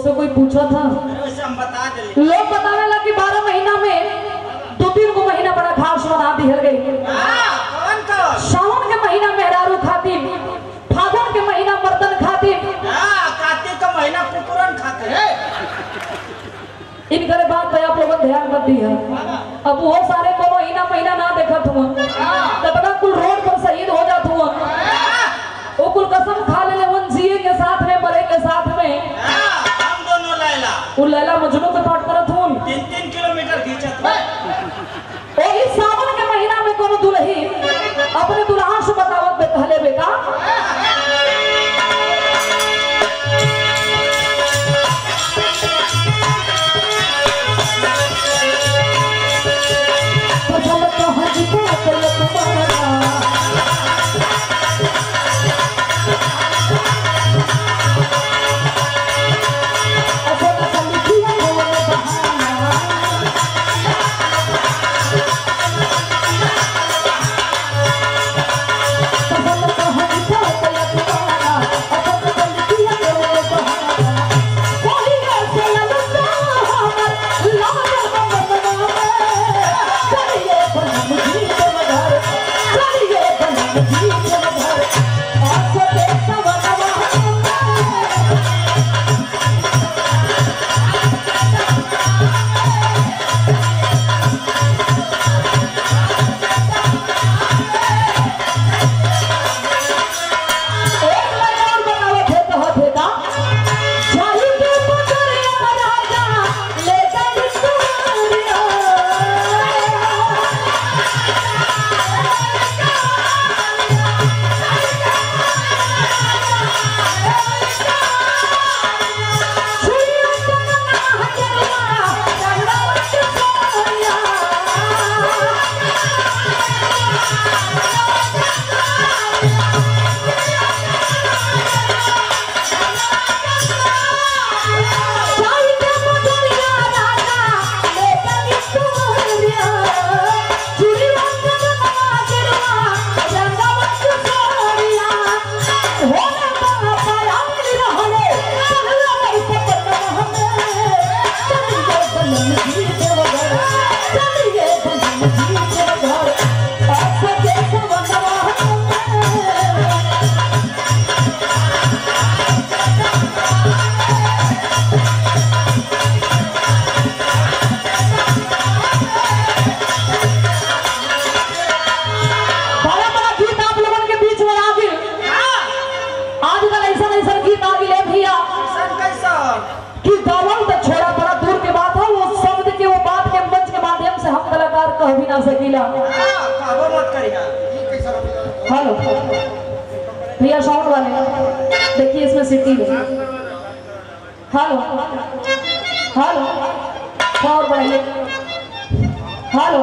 से कोई पूछा था? हम बता दे। लोग बतावे ला कि 12 महीना में 2-3 को महीना बड़ा खास बना दी गई। कौन कौन? सावन के महीना मेहरारू खाती, फागुन के महीना मर्दन खाती, कार्तिक का महीना कुकुरन खाते हैं। इनकरे बात पे आप लोगों ध्यान मत दिया। अब वो सारे को महीना ना देखत हुआ, कितना कुल रोड पर शहीद हो जात हुआ, वो कुल कसम खा ले वन जिए के साथ में मरे के साथ में। हम दोनों लैला वो लैला मजनू के पाठ करत हुआ 3-3 किलोमीटर खींचत है। और इस सावन के महीना में कोनो दुल्ही अपने दुल्हा से बतावत बे कहले बेटा हेलो भैया साउंड वाले देखिए इसमें सिटी है। हेलो हेलो और बढ़ाइए। Hello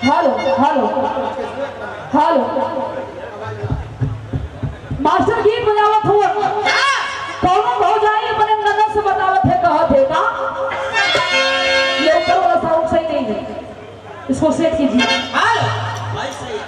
hello hello hello master गीत बजावत हुआ कौन हो जाए अपने नजर से बतावत है कहत है का ये ऊपर वाला साउंड सही नहीं है, इसको सेट कीजिए। हेलो भाई सही है।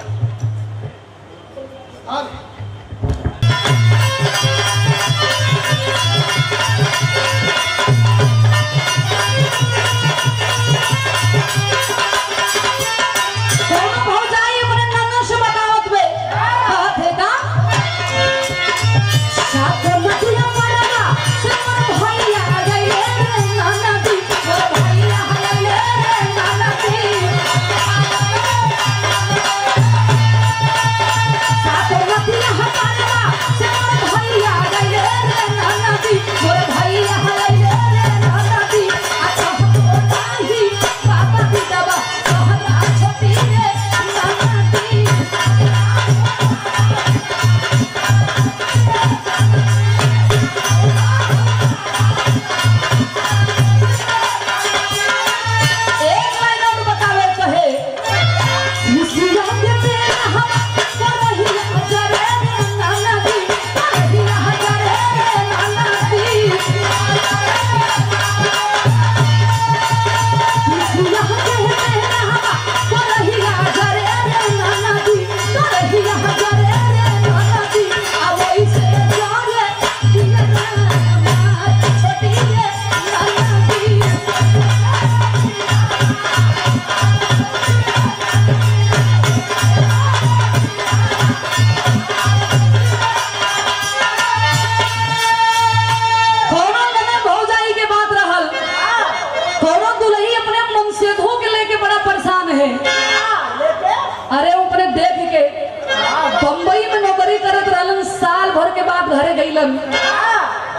के बाद घरे गईलन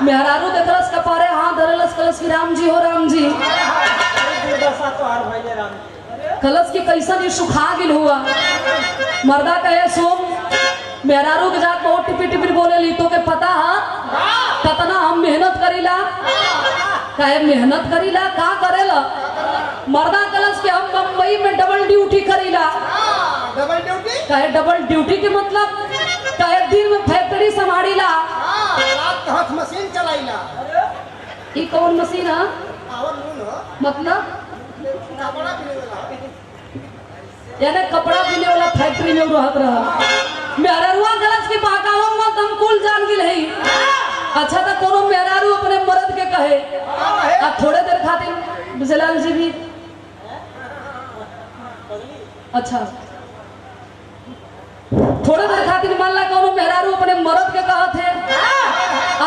मेहरारू देखलस कपारे हाथ धरलस कलस की राम जी हो राम जी कलस की कैसन ये सुखा गिल हुआ मर्दा कहे सोम मेहरारू के जात बहुत टिपी टिपी बोले ली तो के पता है कतना हम मेहनत करीला कहे मेहनत करीला का करेला मर्दा कलस के हम बम्बई में डबल ड्यूटी करीला डबल ड्यूटी कहे डबल ड्यूटी के मतलब कहे दिन में फैक्ट्री संभालीला रात के हाथ मशीन चलाइला ई कौन मशीन है पावर लून हो मतलब कपड़ा बिने वाला यानी कपड़ा बिने वाला फैक्ट्री में रहत रहा मेहरारुआ गलस के बाकावा में दम कुल जान गिल है अच्छा तो कोनो मेहरारू अपने मर्द के कहे आ थोड़े देर खातिर बिजलाल जी भी अच्छा थोड़े देर खातिर मान ला कोनो मेहरारू अपने मर्द के कहत है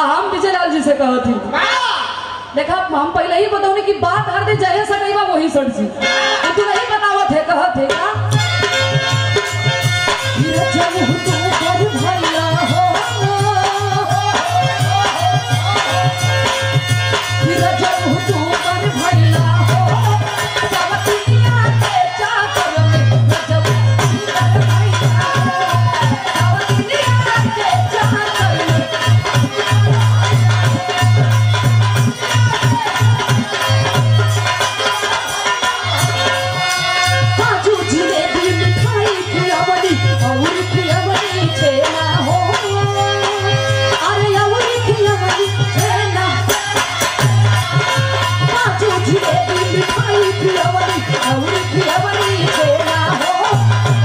आ हम बिजलाल जी से कहत ही देखा हम पहले ही बताऊंगी कि बात हर दिन जहे सटैबा वही सट जी तू नहीं बतावत है कहत है का जब तू कर भैया हो जब तू कर भैया हो सब दुनिया के चाकर में जब तू कर भैया हो सब दुनिया के चाकर में काजू जिलेबी मिठाई खियावनी और खियावनी छेना हो अरे और खियावनी छेना काजू जिलेबी मिठाई खियावनी और खियावनी छेना हो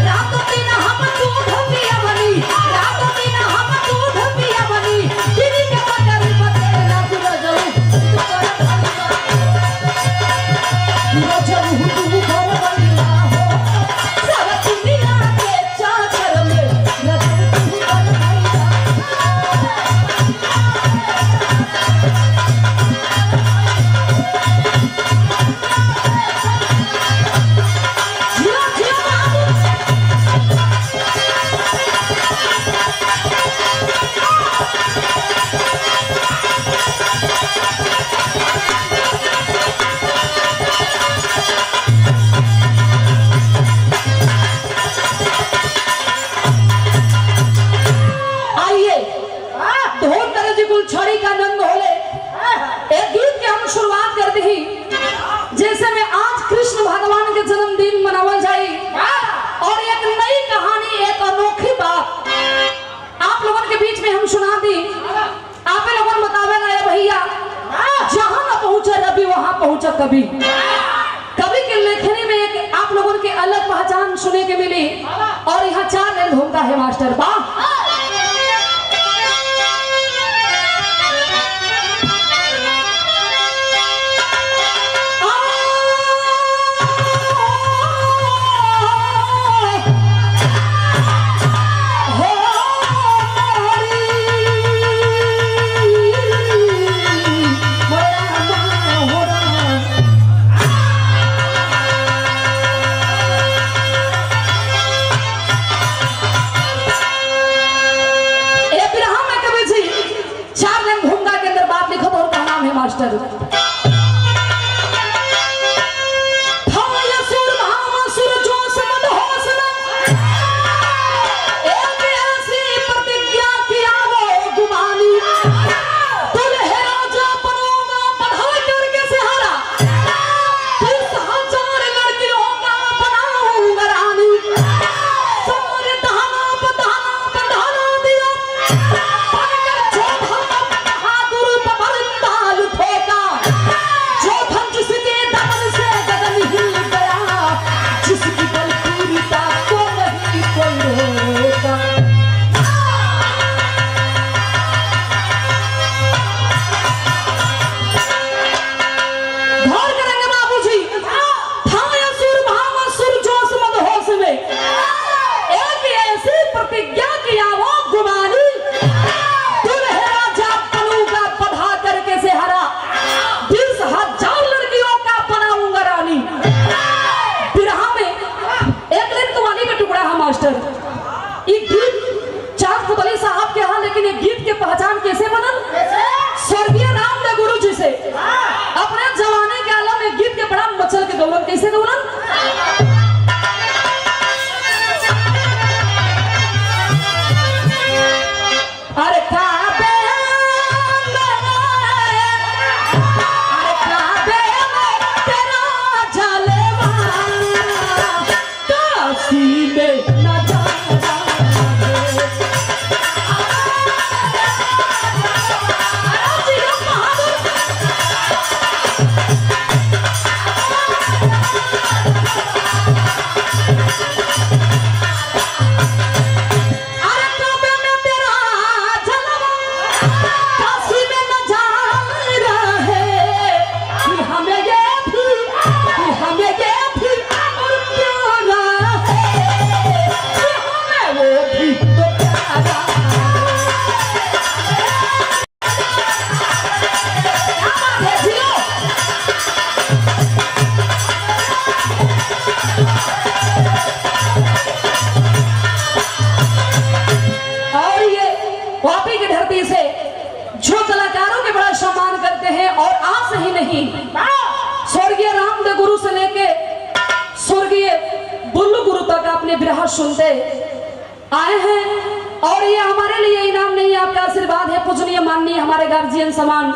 रात दिन हम दूध पियावनी रात दिन हम दूध पियावनी गिरी के बकर बकेला तुरा जाऊं तू कर भैया तू कर भैया हो सब दुनिया के चाकर में रजब तू कर भैया जिया जिया बाबू आइए ढोल करे जी कुल छड़ी का नंद होले एक गीत के हम शुरुआत करते ही जैसे में आज कृष्ण भगवान के जन्मदिन मनावल जाई और एक नई कहानी एक अनोखी बात आप लोगों के बीच में हम सुना दी आप लोगों बतावे ना भैया जहां न पहुंचे रवि वहां पहुंचा कभी कवि के लेखनी में एक आप लोगों की अलग पहचान सुने के मिली और यहाँ 4 लाइन घूमता है मास्टर वाह मास्टर से अपने जवानी के आलम में गीत के बड़ा मचल के गौरव कैसे गौरव अरे काबे अरे काबे तेरा जलवा काशी में न जाना स्वर्गीय रामदेव गुरु से लेके स्वर्गीय बुल्लू गुरु तक अपने विरह सुनते आए हैं और ये हमारे लिए इनाम नहीं आपका आशीर्वाद है पूजनीय माननीय हमारे गार्जियन समान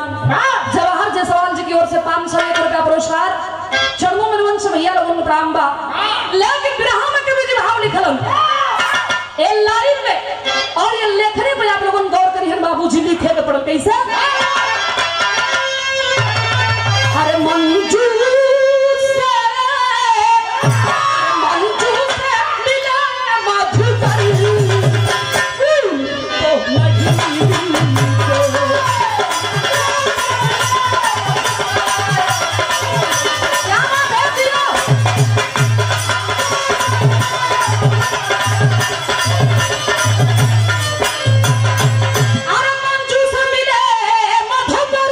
जवाहर जायसवाल जी की ओर से 501 रुपया पुरस्कार चरणों में वंश भैया लोगों को प्रणाम बा लेकिन विरह में कभी जी भाव लिखल ये लाइन में और ये लेखनी पे आप लोगों गौर करिए बाबूजी लिखे के पढ़ कैसे अरे मंजू से मिला मधुकरी तो क्या बात है दियो अरे मंजू से मिले मधुकर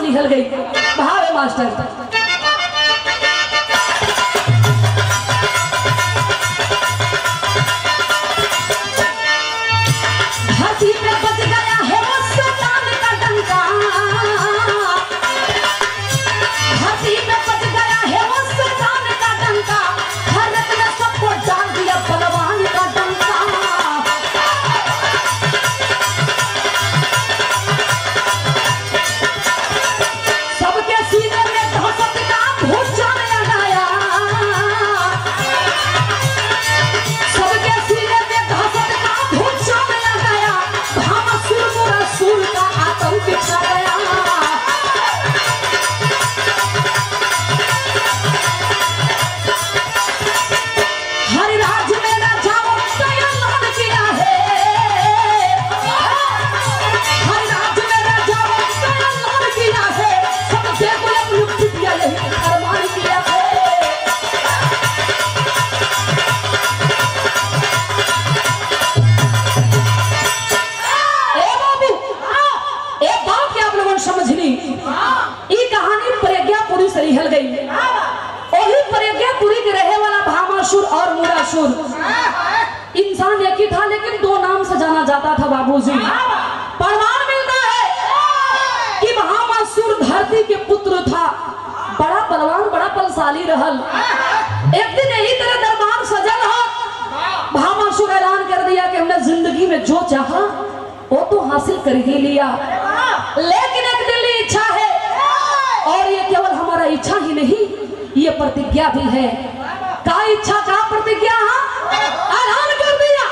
निकल गई भावे मास्टर धरती पे बच गया है वो शैतान का डंका धरती पे बच गया है वो शैतान का डंका भारत ने सबको डाल दिया बलवान का डंका सबके सीने में दहशत का भूत जाने लगाया सबके सीने में दहशत का भूत जाने लगाया भामासुर मुरासुर का आतंक छा गया हर राज्य में राजाओं का ऐलान किया है हर राज्य में राजाओं का ऐलान किया है सब देखो अपनी पिटिया यही अरमान किया है ए बाबू एक बात के आप लोगों ने समझ ली ये कहानी प्रज्ञापुरी से लिखल गई वही प्रज्ञापुरी के रहे वाला भामासुर और मुरासुर इंसान एक ही था लेकिन दो नाम से जाना जाता था बाबूजी प्रमाण मिलता है कि भामासुर धरती के पुत्र था बड़ा बलवान बड़ा बलशाली रहल एक दिन यही तरह दरबार सजल हो भामासुर ऐलान कर दिया कि हमने जिंदगी में जो चाहा वो तो हासिल कर ही लिया लेकिन एक दिल की इच्छा है और ये केवल हमारा इच्छा ही नहीं ये प्रतिज्ञा भी है का इच्छा का प्रतिज्ञा ऐलान कर दिया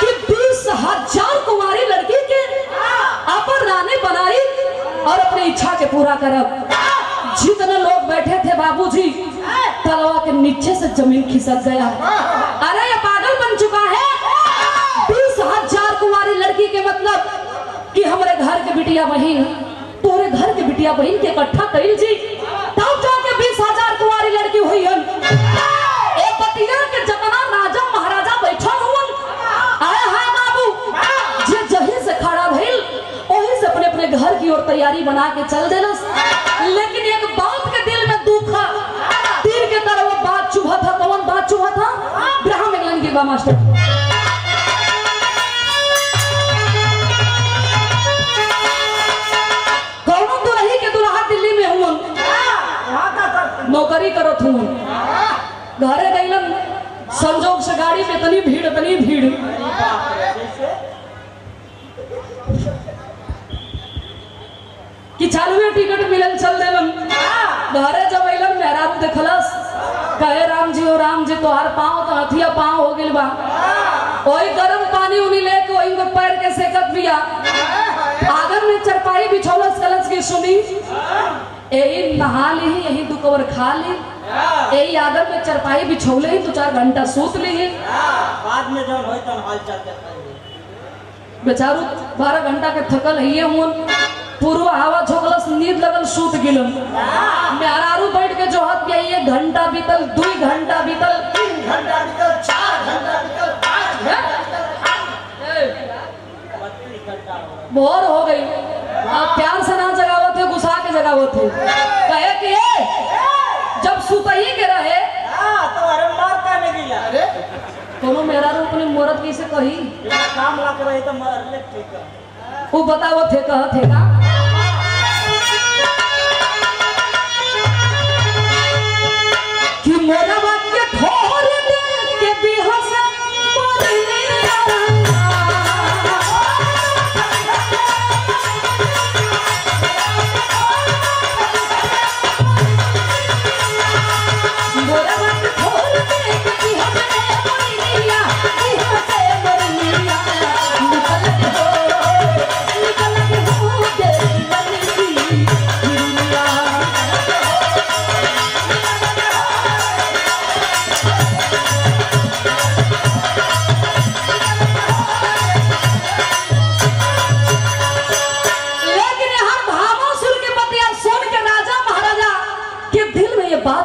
कि 20,000 कुमारी लड़की के अपन रानी बनाई और अपनी इच्छा के पूरा करब जितने लोग बैठे थे बाबूजी तलवा के नीचे से जमीन खिसक गया अरे ये पागल बन चुका है 20,000 कुमारी लड़की के मतलब कि हमारे घर के बिटिया बहन तोरे घर के बिटिया बहन के इकट्ठा कइल जी तब जाके 20,000 कुंवारी लड़की हुई हन ए बतिया के जतना राजा महाराजा बैठल हुन आए हाय बाबू जे जही से खड़ा भइल ओही से अपने अपने घर की ओर तैयारी बना के चल देलस लेकिन एक बात के दिल में दुख तीर के तरह वो बात चुभा था कौन बात चुभा था ब्राह्मण इंग्लैंड की बा मास्टर नौकरी करत हूँ घरे गईलन संजोग से गाड़ी में इतनी भीड़ कि चालुए टिकट मिलल चल देलन घरे जब अइलन मेहराब देखलस कहे राम जी तोहार पाँव तो हथिया पाँव हो गेल बा वही गरम पानी उनी लेके वही को पैर के सेकत बिया आगर में चरपाई बिछौलस कलस की सुनी यही नहा ली यही दो कवर खा ली यही आदर में चरपाई बिछौले ही 2-4 घंटा सूत ली बाद में जब होई तन हाल चाल बेचारू 12 घंटा के थकल है हुन पूर्व हवा झोकलस नींद लगल सूत गिलन मेहरारू बैठ के जो हत गई 1 घंटा बीतल 2 घंटा बीतल 3 घंटा बीतल 4 घंटा बीतल 5 घंटा बोर हो गई आप प्यार से ना जगावत थे गुस्सा के जगावत थे कहे कि जब सुतही के रहे तो अरे मार का नहीं गिला अरे कोनो मेरा रो अपने मोरत कैसे कही काम लग रही तो मार ले ठीक है वो बताओ थे कह थे का कि मोरा बात के ठोर दे के बेहस मरने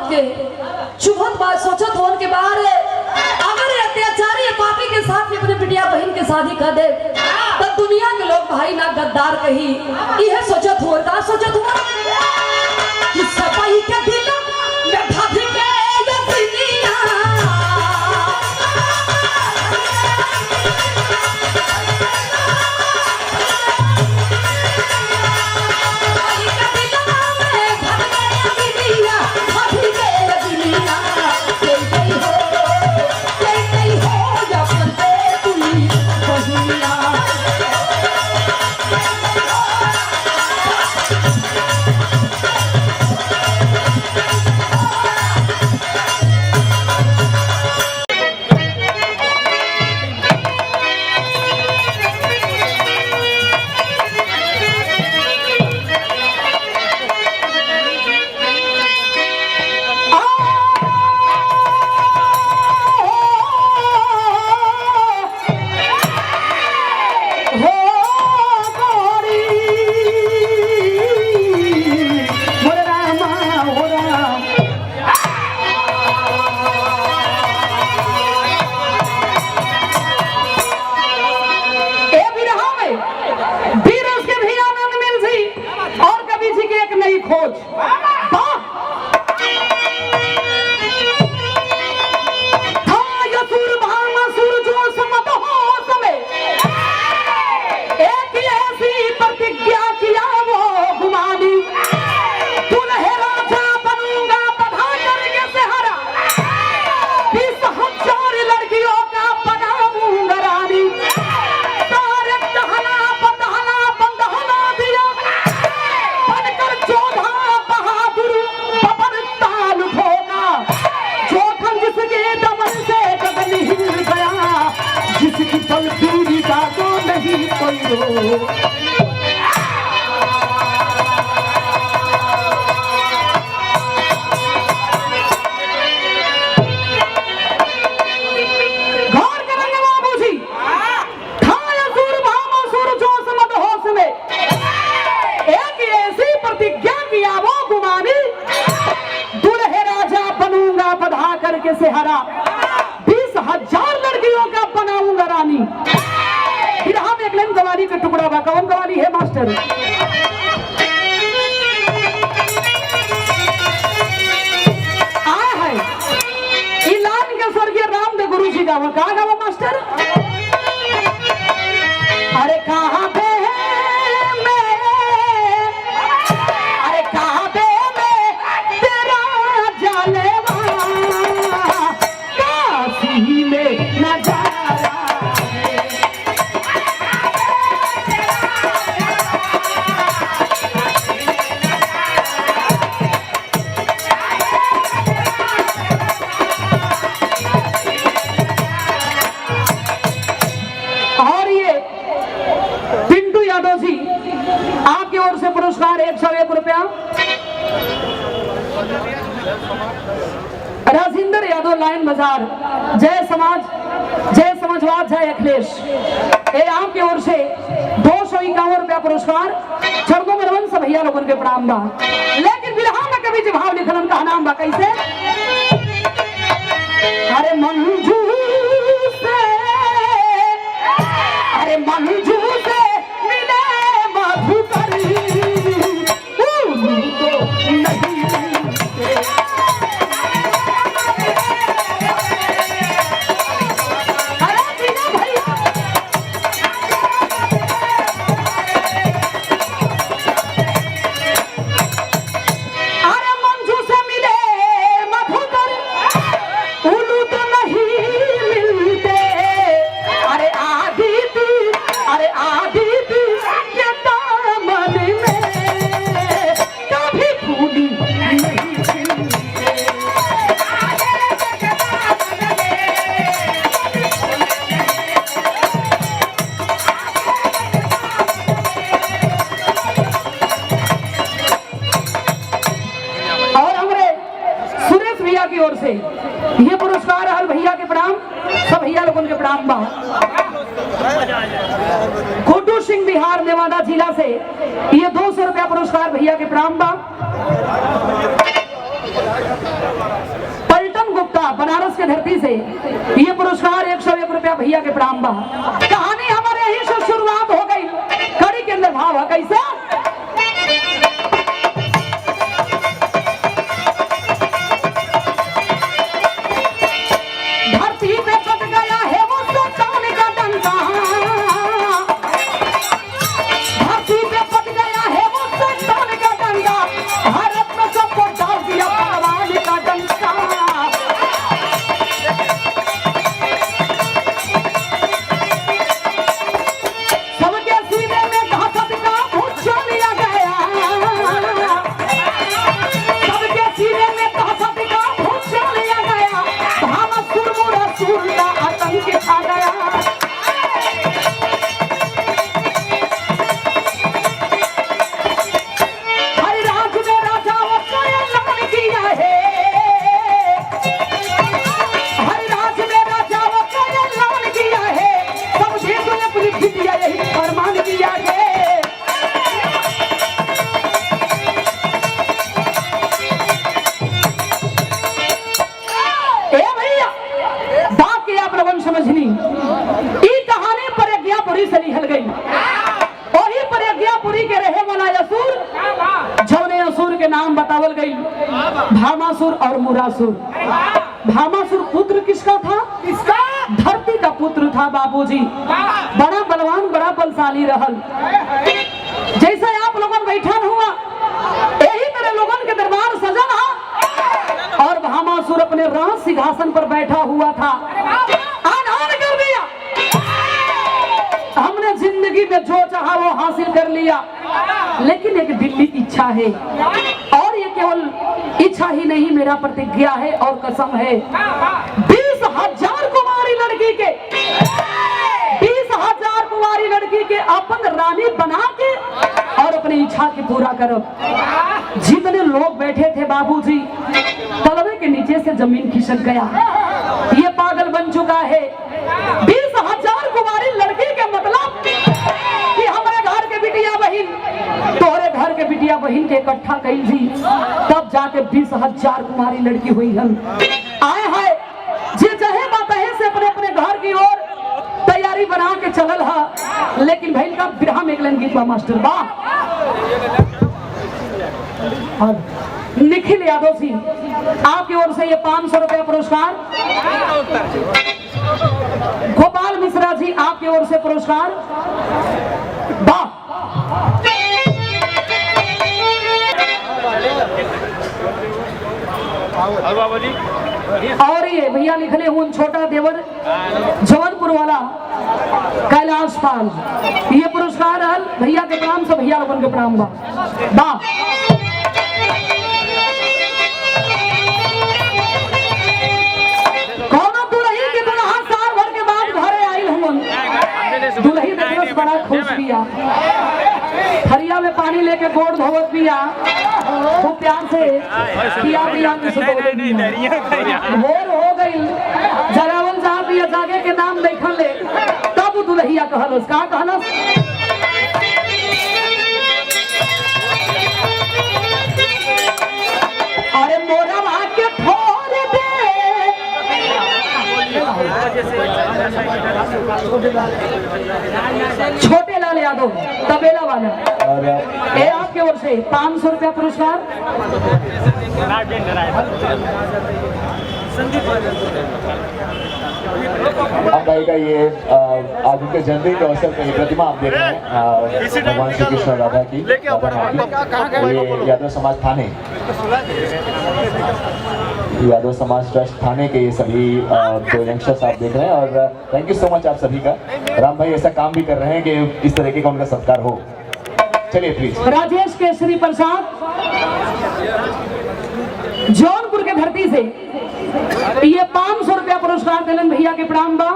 चुभत बात सोचत होन के बाहर अगर अत्याचारी पापी के साथ में अपने बिटिया बहन के शादी कर दे तो दुनिया के लोग भाई ना गद्दार कही यह सोचत हो का सोचत हो कि सपाई के दिल में भाभी के ये दुनिया द्वारा 20,000 लड़कियों का बनाऊंगा रानी। फिर हम एक लाइन कवाली का टुकड़ा बा, कौन कवाली है मास्टर? आया है इलान के स्वर्गीय रामदेव गुरु जी गावा, कहा गावा मास्टर? अरे कहाँ पे मैं, अरे कहाँ पे मैं तेरा जानेवा, काशी में नजारा आपकी ओर से पुरस्कार 101 रुपया। राजिंदर यादव लाइन बाजार, जय समाज, जय समाजवाद, जय अखिलेश, ये आपकी ओर से 251 रुपया पुरस्कार। चरणों में नमन, सब भैया लोगों के प्रणाम बा। लेकिन बिरहा में कभी जवाब लिखलन का नाम बा कैसे? अरे मंजू से, अरे मंजू से मिले मधुकरी, तो नहीं अरे बिना भैया, अरे मंजू से मिले मधुकर, उल्लू तो नहीं मिलते। अरे आदिति, अरे आदिति के दामन में कभी फूली नहीं खिलते। और हमारे सुरेश भैया की ओर से ये पुरस्कार हर भैया के प्रणाम, सब भैया लोगों के प्रणाम बा। गुड्डू सिंह बिहार नेवादा जिला से ये 200 रुपया पुरस्कार भैया के प्रणाम बा। पलटन गुप्ता बनारस के धरती से ये पुरस्कार 101 रुपया भैया के प्रणाम बा। कहानी हमारे यहीं से शुरुआत हो गई, कड़ी के अंदर भाव है कैसे? धरती पे कट गया है वो शैतान का डंका, धरती पे कट गया है वो शैतान का डंका, भारत में सबको डाल दिया भगवान का डंका। सबके सीने में दहशत का भूत लिया गया, सबके सीने में दहशत का भूत लिया गया, भामासुर मुरासुर का आतंक छा गया। हरिराज में राजाओं का ऐलान किया है, हरिराज में राजाओं का ऐलान किया है, सब देश ने अपनी बिटिया यही फरमान किया है। ए भैया बात के आप लोगन समझनी, ई कहानी प्रज्ञापुरी से लिखल गई। वही प्रज्ञापुरी के रहे वाला असुर, जौने असुर के नाम बतावल गई भामासुर और मुरासुर। भामासुर पुत्र किसका था? किसका? धरती का पुत्र था बाबूजी, बड़ा बलवान, बड़ा बलशाली रहल। जैसे आप लोगन बैठन हुआ यही तरह लोगन के दरबार सजल हा, और भामासुर अपने राज सिंहासन पर बैठा हुआ था। आनान कर दिया, हमने जिंदगी में जो चाहा वो हासिल कर लिया, लेकिन एक दिल की इच्छा है, और ये केवल इच्छा ही नहीं, मेरा प्रतिज्ञा है और कसम है। 20,000 कुमारी लड़की के, 20,000 कुमारी लड़की के अपन रानी बना के और अपनी इच्छा की पूरा करो। जितने लोग बैठे थे बाबूजी, तलवे के नीचे से जमीन खिसक गया। ये पागल बन चुका है। 20,000 कुमारी लड़की के मतलब कि हमारे घर के बिटिया बहन, तोरे घर के बिटिया बहन के इकट्ठा कही थी, तब जाके 20,000 कुमारी लड़की हुई हम। आए है की ओर तैयारी बना के चलल हा, लेकिन भाई का बिरहा में अगलन गीत बा मास्टर बा। निखिल यादव जी आपकी ओर से ये 500 रुपया पुरस्कार। गोपाल मिश्रा जी आपकी ओर से पुरस्कार बा। और ये भैया लिखले हुए छोटा देवर जौनपुर वाला कैलाश पाल, ये पुरस्कार है भैया के प्रणाम से भैया लोगन के प्रणाम बा। कौनो दुल्ही के दुल्हा साल भर के बाद घरे आइल हुन, दुल्ही देखलस बड़ा खुश बिया, थरिया में पानी लेके गोड़ धोवत बिया, खूब प्यार से पिया के सुतोले बिया। भोर हो गई, जरावन साहब पिया जागे के नाम देखल ले, तब दुल्हिया कहलस का कहलस, अरे मोरा भाग्य ठोर दे। छोटे लाल यादव तबेला वाला, ये आपके ओर से 500 रुपया पुरस्कार। अब आएगा ये आदित्य जयंती के अवसर पर प्रतिमा आप देख रहे हैं भगवान श्री कृष्ण राधा की, ये यादव समाज थाने, यादव समाज ट्रस्ट थाने के ये सभी दो यंगस्टर्स आप देख रहे हैं। और थैंक यू सो मच आप सभी का। राम भाई ऐसा काम भी कर रहे हैं कि इस तरीके का उनका सत्कार हो। चलिए प्लीज। राजेश केसरी प्रसाद जौनपुर के धरती से ये 500 रुपया पुरस्कार दिलन भैया के प्रणाम बा।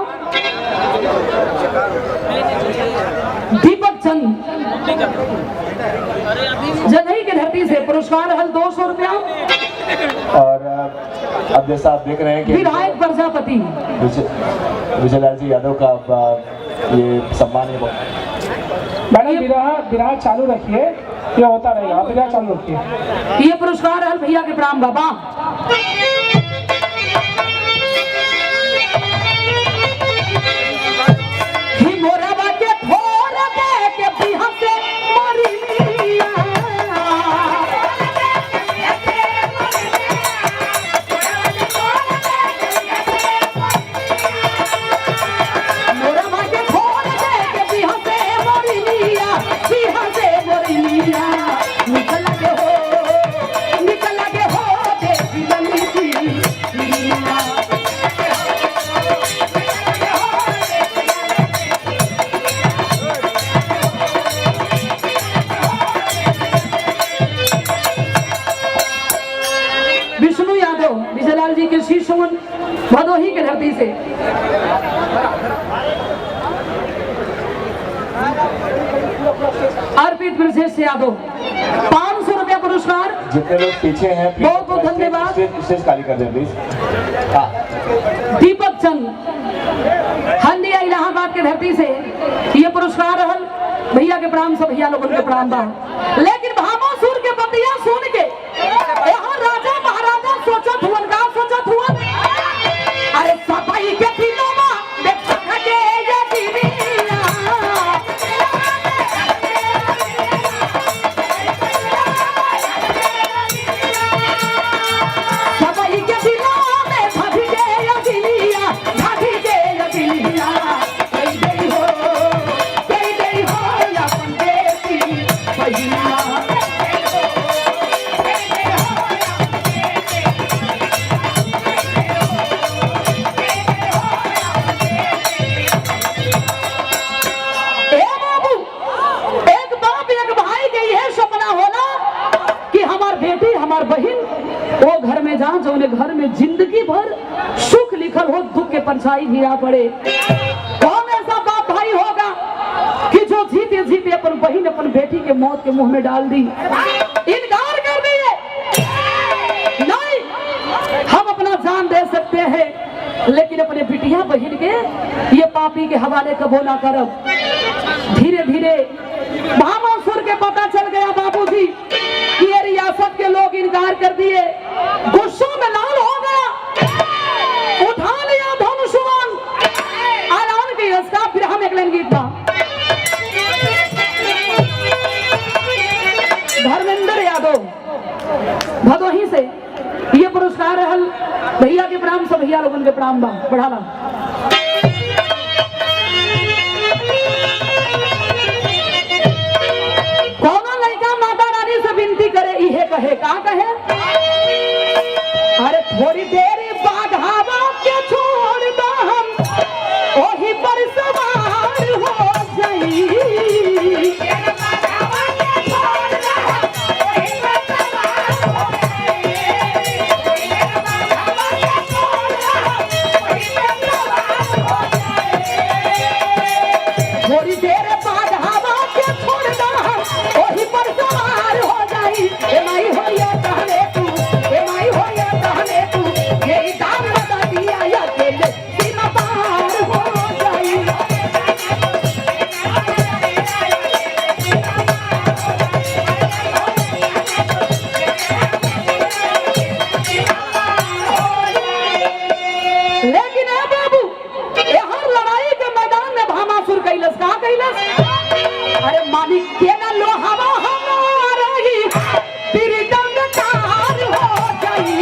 दीपक चंद जगही के धरती से पुरस्कार हल 200 रुपया। और अब जैसा आप देख रहे हैं कि विधायक प्रजापति विजयलाल जी यादव का ये सम्मान है। मैडम विराह चालू रखिए, ये होता रहेगा, विराह चालू रखिए। ये पुरस्कार है भैया के प्रणाम बाबा। विजयलाल जी के शीश भदोही के धरती से अर्पित ब्रजेश यादव 500 रुपया पुरस्कार। जितने लोग पीछे हैं बहुत बहुत धन्यवाद। स्टेज खाली कर दें प्लीज। दीपक चंद हल्दिया इलाहाबाद के धरती से ये पुरस्कार रहल भैया के प्रणाम से भैया लोगों के प्रणाम बा। लेकिन भामासुर के बतिया सुन के यहाँ राजा महाराजा सोचत हुआ का सोचत हुआ, अरे सपाई के दिनों में देखा के ये दीदिया सपाई के दिनों में भाभी के ये दीदिया भाभी के ये दीदिया कई दे हो या पंडेती भैया। बहन वो घर में जहाँ जो घर में जिंदगी भर सुख लिखल हो, दुख के परछाई गिरा पड़े। कौन ऐसा बाप भाई होगा कि जो जीते जीते अपन बहन अपन बेटी के मौत के मुंह में डाल दी, इनकार कर दिए। नहीं, हम अपना जान दे सकते हैं लेकिन अपने बिटिया बहन के ये पापी के हवाले कबो ना करब। धीरे धीरे भामासुर के पता चल गया बाबूजी कि ये रियासत के लोग इनकार कर दिए। गुस्सों में लाल हो गया, उठा लिया धनुष्मान भैया के प्रणाम, सब भैया लोगन के प्रणाम बा, बढ़ाला। कौनो लड़का माता रानी से विनती करे, इहे कहे, का कहे? अरे थोड़ी देर बाद हवा के छोड़ दो, हम ओही पर सवार हो जाई। थोड़ी देर बाद हवा के छोड़ दो, वही पर सवार हो जाई। ए माई हो या कहने तू, ए माई हो या कहने तू, यही दाम बता दिया या तेरे सीमा पार हो जाई। लेकिन ए बाबू, हर लड़ाई के मैदान में भामासुर कैलस, का कैलस? अरे मालिक के ना लोहावा हमारी तेरी डंडकार हो गई।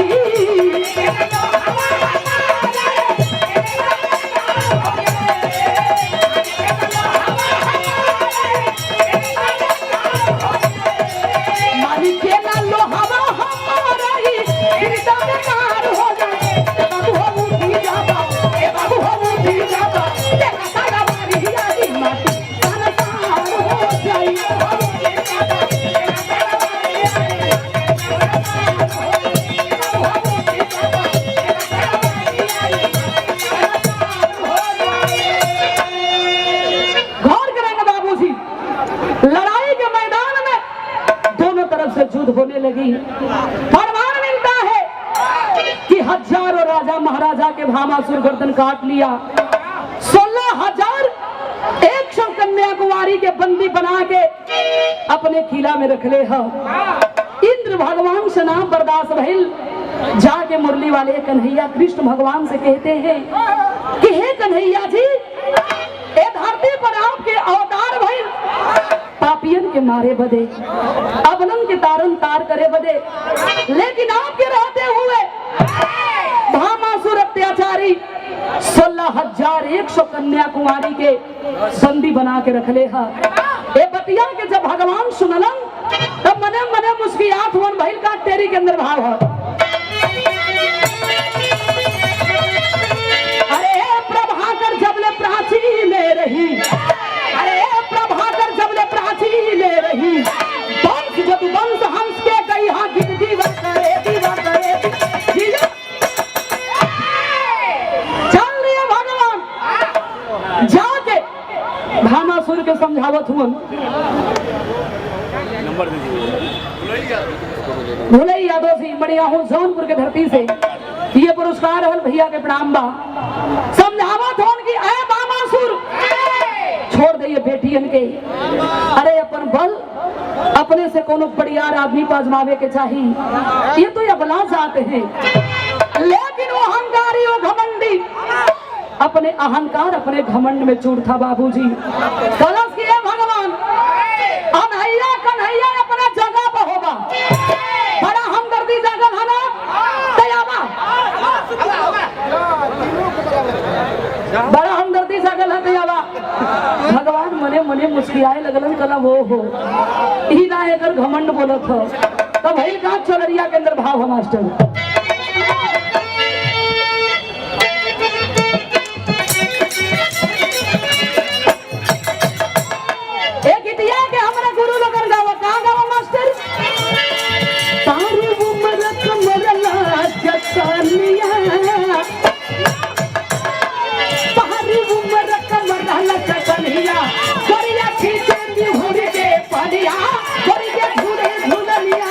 मालिक के ना लोहावा हमारी तेरी डंडकार हो गई। ए बाबू हो उठी जाता, ए बाबू हो उठी जाता, तेरा सारा मारी यादी माटी संसार हो जाई। गौर करेंगे बाबूजी, लड़ाई के मैदान में दोनों तरफ से युद्ध होने लगी। फरमान मिलता है कि हजारों राजा महाराजा के भामासुर गर्दन काट लिया। 16,100 कन्या कुमारी के बंदी बना के अपने किला में रख ले। इंद्र भगवान से नाम बर्दाश्त भइल, जाके मुरली वाले कन्हैया कृष्ण भगवान से कहते हैं कि हे कन्हैया जी, ए धरती पर आपके अवतार भइल, पापियन के मारे बदे, अबलन के तारन तार करे बदे, लेकिन आपके रहते हुए भामासुर अत्याचारी 16,100 कन्या कुमारी के बंदी बना के रख ले। ए बतिया के जब भगवान सुनलन तब मने मने मुस्कियात हुआ भइल, का तेरी के अंदर भाव है। अरे प्रभाकर जबले प्राची में रही, अरे प्रभाकर जबले प्राची में रही, वंश जब वंश हंस के गई हाँ दीवा करे दीवा करे। चल रही भगवान जाके भामासुर के समझावत हुआ। भुलई यादव से बढ़िया हूँ जौनपुर के धरती से, ये पुरस्कार हल भैया के प्रणाम बा। समझावत होन की ऐ भामासुर छोड़ दइए बेटियन के, अरे अपन बल अपने से कोनो बड़ियार आदमी को आजमावे के चाहिए। ये तो अबला जाते हैं, लेकिन वो अहंकारी वो घमंडी अपने अहंकार अपने घमंड में चूर था बाबूजी। कलश की है भगवान अनहैया कन्हैया अपना जगह पर होगा, बड़ा हमदर्दी जगह है ना दयावा, बड़ा हमदर्दी जगह है दयावा। भगवान मने मने मुस्कियाए लगलन, कला वो हो ही ना एकर घमंड बोलत हो। तब भइल का चलरिया के अंदर भाव है मास्टर। गुरु लोग गावा का गावा मास्टर, तारू उमर कमरला जतनिया, तारू उमर कमरला जतनिया, गोरिया खींचे दी घुड़ के पड़िया, गोरी के घुड़े झुलनिया।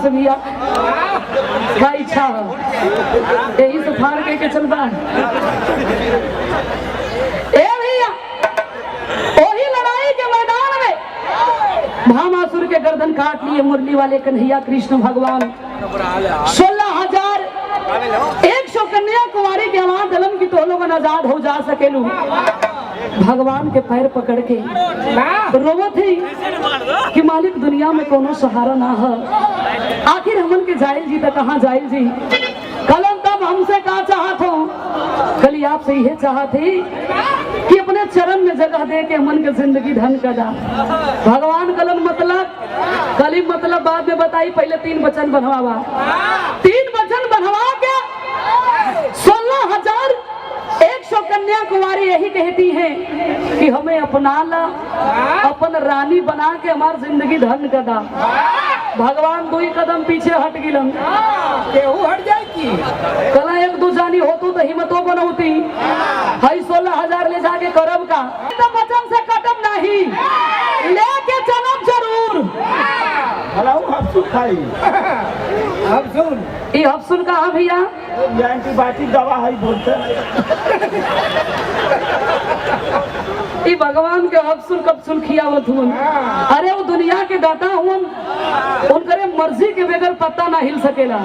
से भैया क्या इच्छा है यही से फाड़ के चलता है। ए भैया वही लड़ाई के मैदान में भामासुर के गर्दन काट लिए मुरली वाले कन्हैया कृष्ण भगवान 16,100 कन्या कुमारी के आवाज दलन की तो लोगन आजाद हो जा सकेलू। भगवान के पैर पकड़ के रोवत थी कि मालिक दुनिया में कोनो सहारा ना है, आखिर हमन के जाइल जी तो कहाँ जाइल जी। कलम तब हमसे का चाहत हो, कली आपसे यह चाहत थी कि अपने चरण में जगह दे के मन के जिंदगी धन कर दा। भगवान कलन कली मतलब बाद में बताई, पहले 3 वचन बनवावा। 3 वचन बनवा के 16,100 कन्या कुमारी यही कहती है कि हमें अपना ला, अपन रानी बना के हमारी जिंदगी धन कर दा। भगवान 2 कदम पीछे हट गिलन, हट जाए की कला 1-2 जानी होतू तो हिम्मतो बनौती। हई 16,000 ले जाके करब का तो वचन से कटम नहीं, लेके चलम जरूर। खाई अब सुन ये हफ्सुन कहा भैया एंटीबायोटिक दवा है बोलते ये भगवान के हफ्सुन कप्सुल खियावत हुन। अरे वो दुनिया के दाता हुन, उनकरे मर्जी के बगैर पत्ता ना हिल सकेला।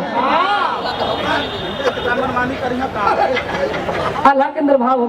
अल्लाह के अंदर भाव हो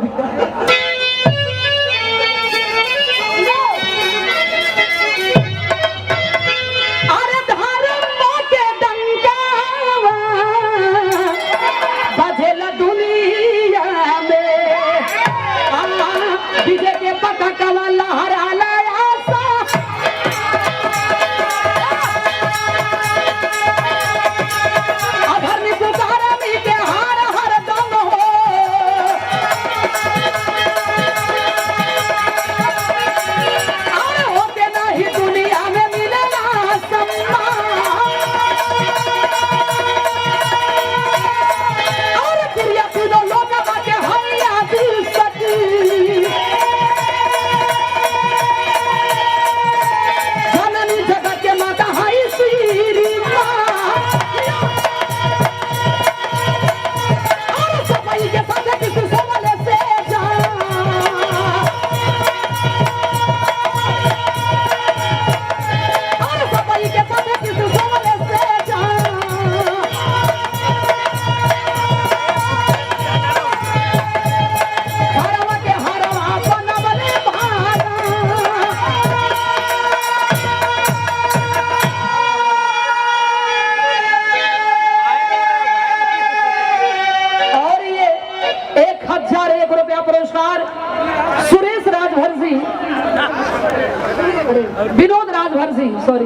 विनोद राजभर सिंह सॉरी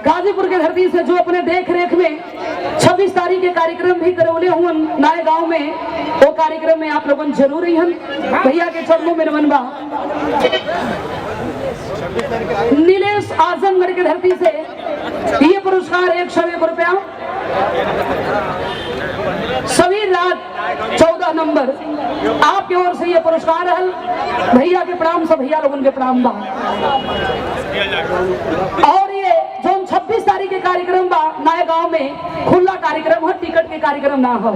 गाजीपुर के धरती से जो अपने देख रेख में 26 तारीख के कार्यक्रम भी करौले हुए नए गांव में, वो कार्यक्रम में आप लोगों जरूर ही हम भैया के चरणों में नमन बा। नीलेश आजमगढ़ के धरती से ये पुरस्कार 101 रुपया। समीर राज 14 नंबर आपके ओर से ये पुरस्कार है। भैया के प्रणाम, सब भैया लोगों के प्रणाम बा। और ये जो 26 तारीख के कार्यक्रम बा नए गांव में खुला कार्यक्रम है, टिकट के कार्यक्रम ना हो,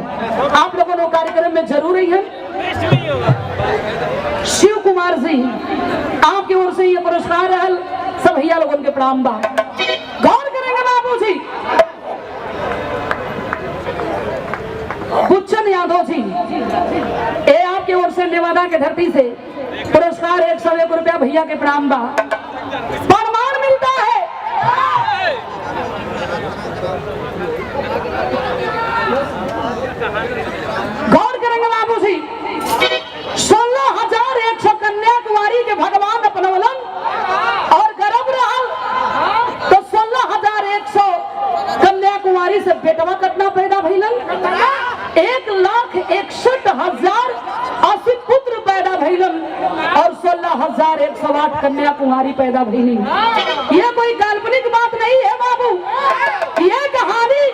आप लोगों ने कार्यक्रम में जरूर ही है। शिव कुमार जी आपके ओर से ये पुरस्कार है, सब भैया लोगों के प्रणाम बा। गौर करेंगे बाबू जी। बुच्चन यादव जी ये आपके ओर से नेवादा के धरती से पुरस्कार 101 रुपया भैया के प्रणाम बा। प्रमाण मिलता है गौर करेंगे बाबू जी। 16,100 कन्या कुमारी के भगवान अपनवलन और गर्भ रहल तो 16,100 कन्या कुमारी से बेटवा कतना पैदा भइलन। 1,61,080 पुत्र पैदा भइलन और 16,108 कन्या कुमारी पैदा भइली। ये कोई काल्पनिक बात नहीं है बाबू, ये कहानी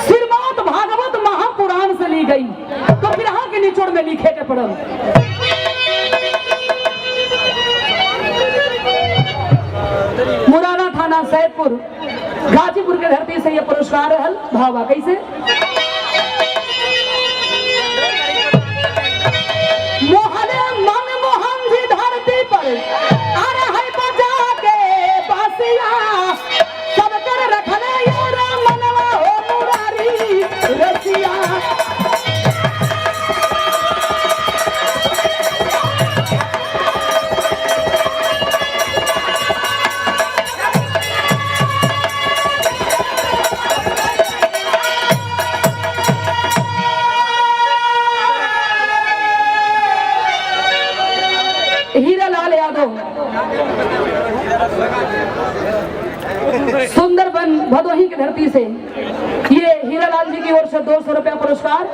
श्रीमद् भागवत महापुराण से ली गई, तो फिर यहाँ के निचोड़ में लिखे के पड़ल। मुराना थाना सैदपुर गाजीपुर के धरती से ये पुरस्कार रहल भावा कैसे मोहने मन मोहन जी धरती पर अरे है बजा के बासिया सब कर रखले यार मनवा हो मुरारी रसिया हीरालाल यादव सुंदरबन भदोही की धरती से ये हीरालाल जी की ओर से 200 रुपया पुरस्कार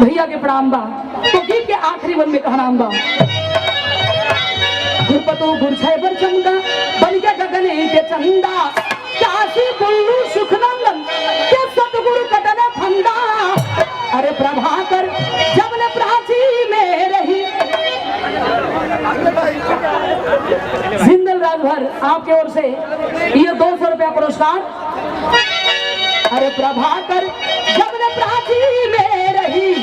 भैया के प्रणाम बा। तो गीत के आखिरी वन में कहा नाम बा गुरपतो गुरछय बर चंदा बन के गगने के चंदा काशी बुल्लू सुखनंदन के सतगुरु कटन फंदा अरे प्रभाकर जब ने प्राची में रही जिंदल राजभर आपके ओर से ये 200 रुपया पुरस्कार अरे प्रभाकर जब ने प्राची में रही